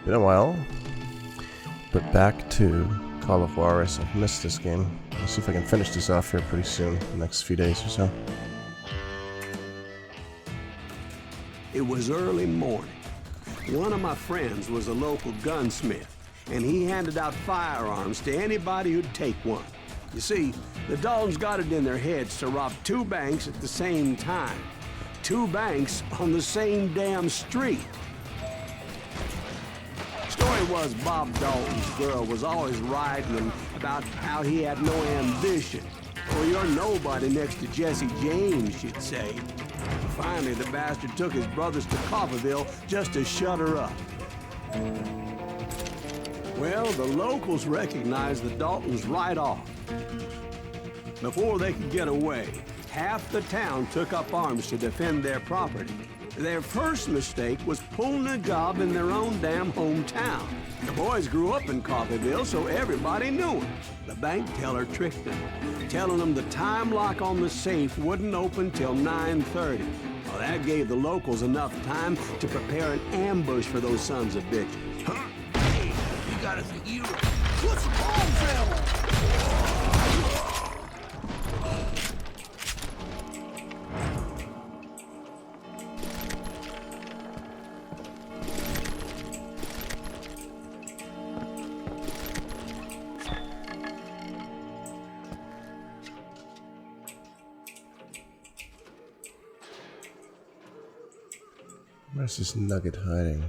Been a while, but back to Call of Juarez. I've missed this game. Let's see if I can finish this off here pretty soon, the next few days or so. It was early morning. One of my friends was a local gunsmith, and he handed out firearms to anybody who'd take one. You see, the Daltons got it in their heads to rob two banks at the same time. Two banks on the same damn street. Story was Bob Dalton's girl was always writing him about how he had no ambition. Well, you're nobody next to Jesse James, she'd say. Finally, the bastard took his brothers to Coffeyville just to shut her up. Well, the locals recognized the Daltons right off. Before they could get away, half the town took up arms to defend their property. Their first mistake was pulling a job in their own damn hometown. The boys grew up in Coffeyville, so everybody knew them. The bank teller tricked them, telling them the time lock on the safe wouldn't open till 9:30. Well, that gave the locals enough time to prepare an ambush for those sons of bitches. Huh? Hey, you got us a hero. Put some bombs down! Where's this nugget hiding?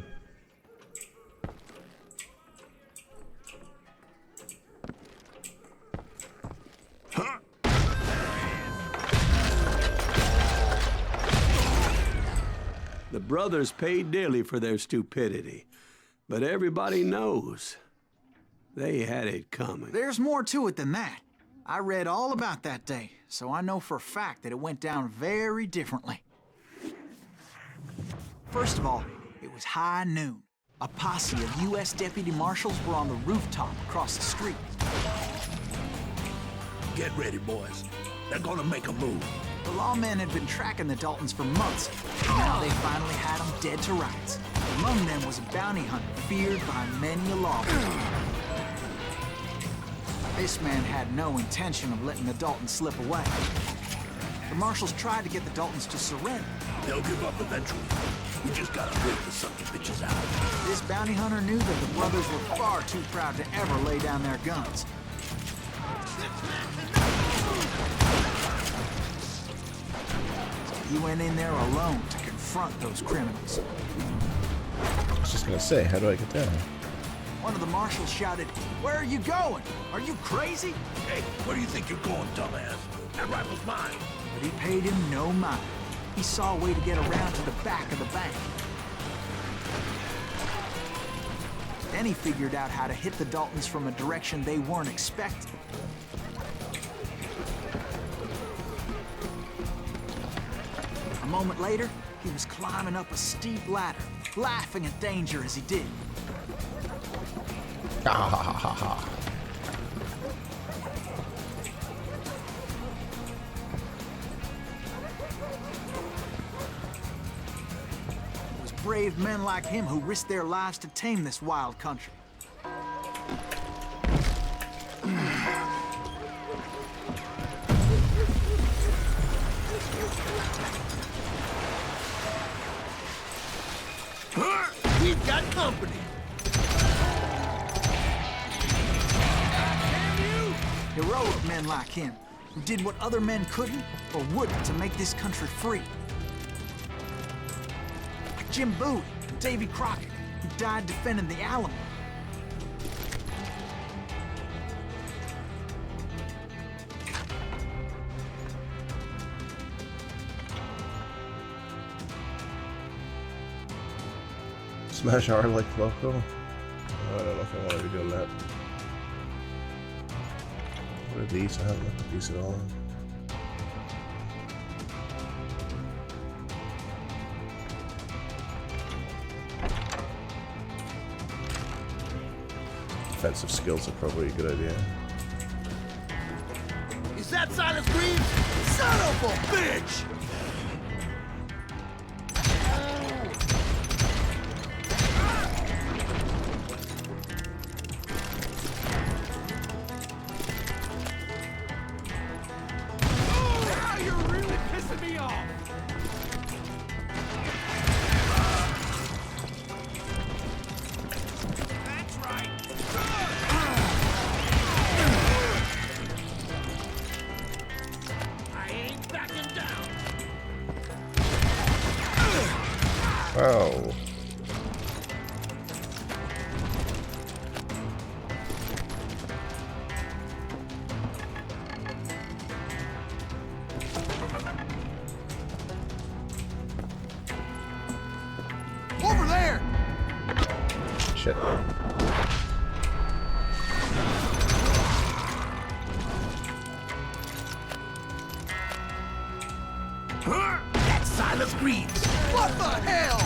Huh? The brothers paid dearly for their stupidity, but everybody knows they had it coming. There's more to it than that. I read all about that day, so I know for a fact that it went down very differently. First of all, it was high noon. A posse of U.S. deputy marshals were on the rooftop across the street. Get ready, boys. They're gonna make a move. The lawmen had been tracking the Daltons for months, and now they finally had them dead to rights. Among them was a bounty hunter feared by many a lawman. This man had no intention of letting the Daltons slip away. The marshals tried to get the Daltons to surrender. They'll give up eventually. We just gotta break the sucker bitches out. This bounty hunter knew that the brothers were far too proud to ever lay down their guns. He went in there alone to confront those criminals. I was just gonna say, how do I get there? One of the marshals shouted, "Where are you going? Are you crazy?" Hey, where do you think you're going, dumbass? That rifle's mine. But he paid him no mind. He saw a way to get around to the back of the bank. Then he figured out how to hit the Daltons from a direction they weren't expecting. A moment later, he was climbing up a steep ladder, laughing at danger as he did. Ha ha ha ha ha. It was brave men like him who risked their lives to tame this wild country. We've got company. Heroic men like him, who did what other men couldn't or wouldn't to make this country free. Like Jim Bowie and Davy Crockett, who died defending the Alamo. Smash R like loco? I don't know if I want to be doing that. What are these? I haven't looked at these at all. Defensive skills are probably a good idea. Is that Silas Green? Son of a bitch! Oh. Over there! Shit. That's Silas Greaves. What the hell?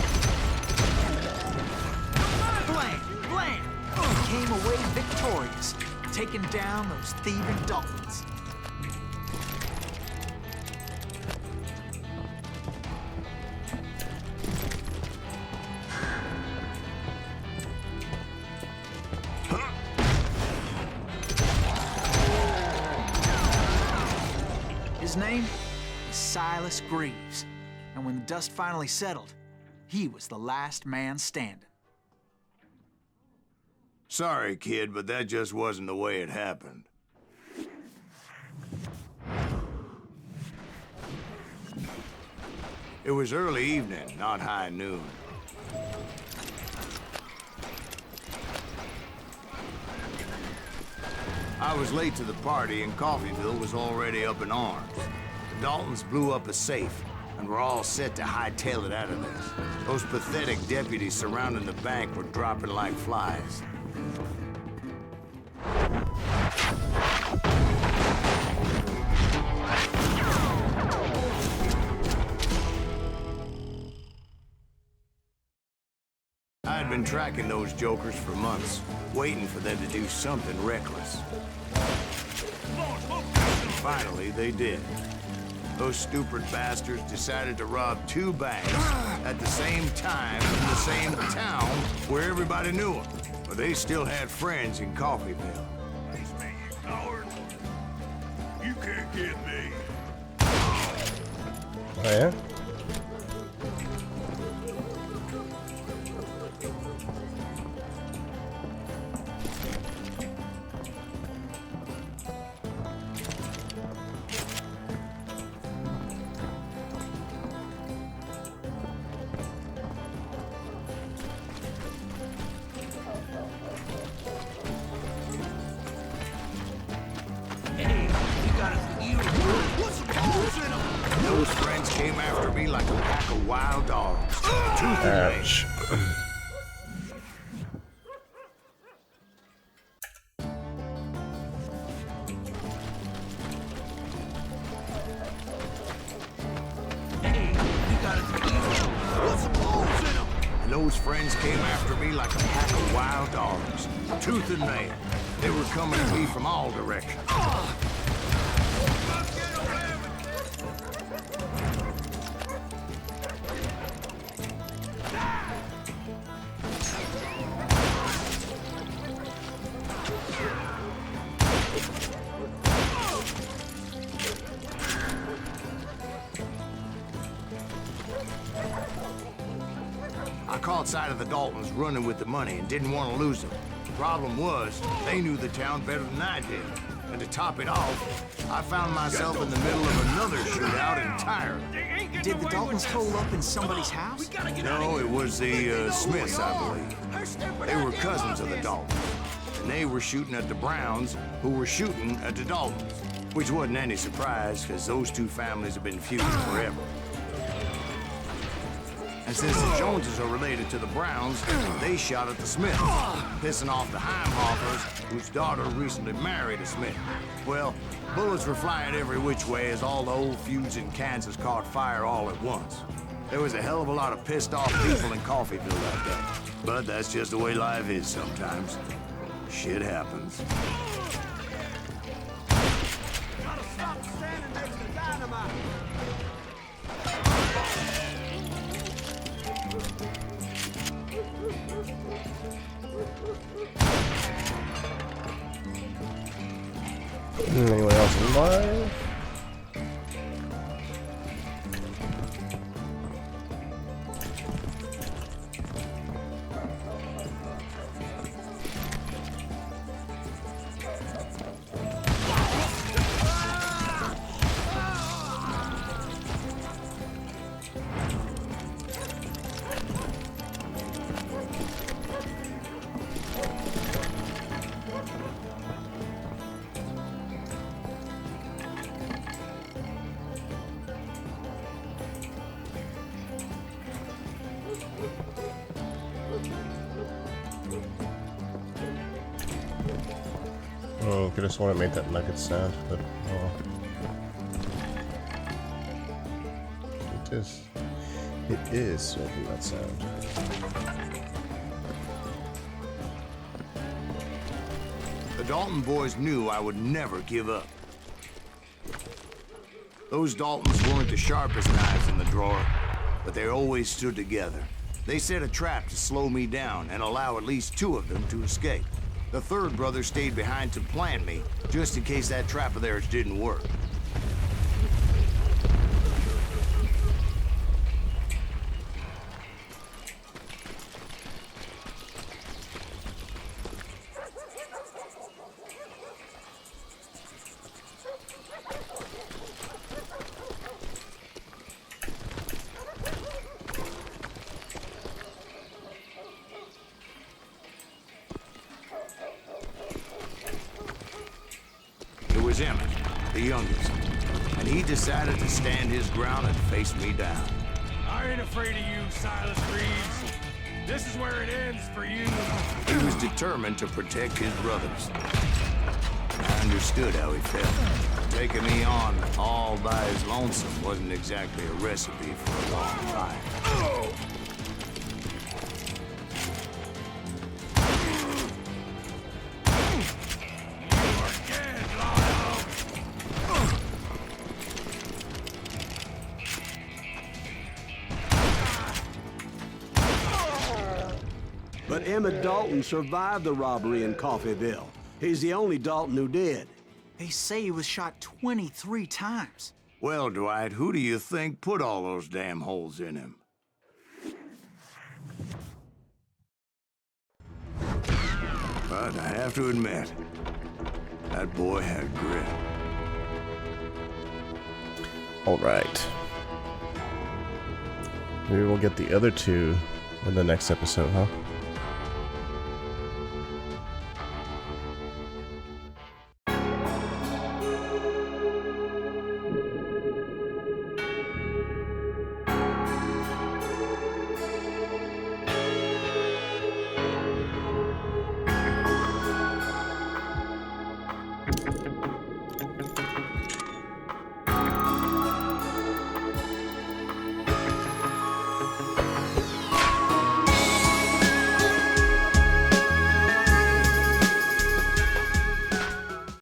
Blam! Blam! Came away victorious, taking down those thieving Daltons. His name is Silas Greaves, and when the dust finally settled, he was the last man standing. Sorry, kid, but that just wasn't the way it happened. It was early evening, not high noon. I was late to the party, and Coffeyville was already up in arms. The Daltons blew up a safe, and were all set to hightail it out of there. Those pathetic deputies surrounding the bank were dropping like flies. I had been tracking those jokers for months, waiting for them to do something reckless. And finally, they did. Those stupid bastards decided to rob 2 banks at the same time in the same town where everybody knew them. But they still had friends in Coffeyville. Face me, you coward. You can't get me. Oh, yeah? Those friends came after me like a pack of wild dogs. Tooth and nail. Ouch. And those friends came after me like a pack of wild dogs. Tooth and nail. They were coming at me from all directions. I caught sight of the Daltons running with the money and didn't want to lose them. The problem was, they knew the town better than I did. And to top it off, I found myself in the middle of another shootout entirely. Did the Daltons hole up in somebody's house? No, it was the Smiths, I believe. They were cousins of the Daltons. And they were shooting at the Browns, who were shooting at the Daltons. Which wasn't any surprise, because those 2 families have been feuding forever. And since the Joneses are related to the Browns, they shot at the Smiths, pissing off the Heimhoffers, whose daughter recently married a Smith. Well, bullets were flying every which way as all the old feuds in Kansas caught fire all at once. There was a hell of a lot of pissed off people in Coffeyville that day. But that's just the way life is sometimes. Shit happens. Gotta stop standing next to dynamite. Anyone else alive? could have sworn it made that nugget sound, but oh. It is. It is making that sound. The Dalton boys knew I would never give up. Those Daltons weren't the sharpest knives in the drawer, but they always stood together. They set a trap to slow me down and allow at least 2 of them to escape. The third brother stayed behind to plant me, just in case that trap of theirs didn't work. It was Emmett, the youngest, and he decided to stand his ground and face me down. I ain't afraid of you, Silas Reeves. This is where it ends for you. He was determined to protect his brothers. I understood how he felt. Taking me on all by his lonesome wasn't exactly a recipe for a long life. But Emmett Dalton survived the robbery in Coffeyville. He's the only Dalton who did. They say he was shot 23 times. Well, Dwight, who do you think put all those damn holes in him? But I have to admit, that boy had grit. Alright. Maybe we'll get the other 2 in the next episode, huh?